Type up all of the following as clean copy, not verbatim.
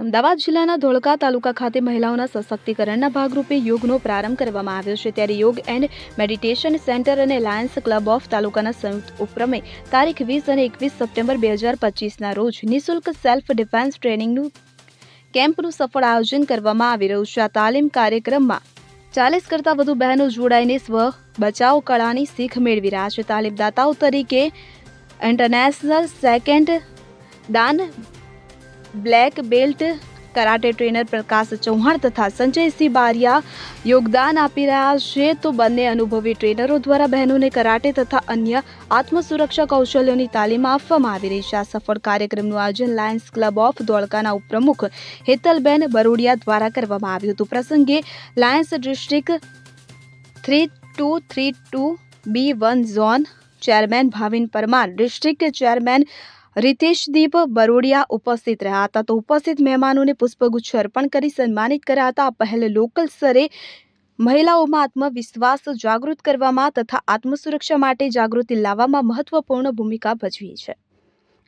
અમદાવાદ જિલ્લાના ધોળકા તાલુકા ખાતે મહિલાઓના સશક્તિકરણના ભાગરૂપે યોગનો પ્રારંભ કરવામાં આવ્યો છે. ત્યારે યોગ એન્ડ મેડિટેશન સેન્ટર અને લાયન્સ ક્લબ ઓફ તાલુકાના સંયુક્ત ઉપક્રમે તારીખ 20 અને 21 સપ્ટેમ્બર 2025ના રોજ નિઃશુલ્ક સેલ્ફ ડિફેન્સ ટ્રેનિંગનું કેમ્પનું સફળ આયોજન કરવામાં આવી રહ્યું છે. આ તાલીમ કાર્યક્રમમાં 40 કરતાં વધુ બહેનો જોડાઈને સ્વ બચાવ કળાની શીખ મેળવી રહ્યા છે. તાલીમદાતાઓ તરીકે ઇન્ટરનેશનલ સેકન્ડ દાન બ્લેક બેલ્ટ કરાટે ટ્રેનર પ્રકાશ ચૌહાણ તથા સંજયસિંહ બારિયા યોગદાન આપી રહ્યા છે. તો બંને અનુભવી ટ્રેનરો દ્વારા બહેનોને કરાટે તથા અન્ય આત્મસુરક્ષા કૌશલ્યોની તાલીમ આપવામાં આવી રહી છે. આ સફળ કાર્યક્રમનું આયોજન લાયન્સ ક્લબ ઓફ ધોળકાના ઉપપ્રમુખ હેતલબેન બરોડિયા દ્વારા કરવામાં આવ્યું હતું. પ્રસંગે Lions district 3232B1 zone chairman Bhavin Parmar, district chairman Riteshdeep Barodia ઉપસ્થિત રહ્યા હતા. તો ઉપસ્થિત મહેમાનોને પુષ્પગુચ્છ અર્પણ કરી સન્માનિત કર્યા હતા. આ પહેલ લોકલ સ્તરે મહિલાઓમાં આત્મવિશ્વાસ જાગૃત કરવામાં તથા આત્મસુરક્ષા માટે જાગૃતિ લાવવામાં મહત્વપૂર્ણ ભૂમિકા ભજવી છે.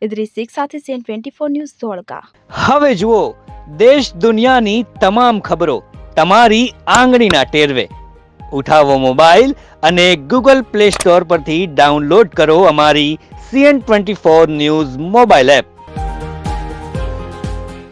ઇદ્રીસ શેખ સાથે CN24 ન્યૂઝ ધોળકા. હવે જુઓ દેશ દુનિયાની તમામ ખબરો તમારી આંગળીના ટેરવે. ઉઠાવો મોબાઈલ અને Google Play Store પરથી ડાઉનલોડ કરો અમારી CN24 ન્યૂઝ મોબાઈલ એપ.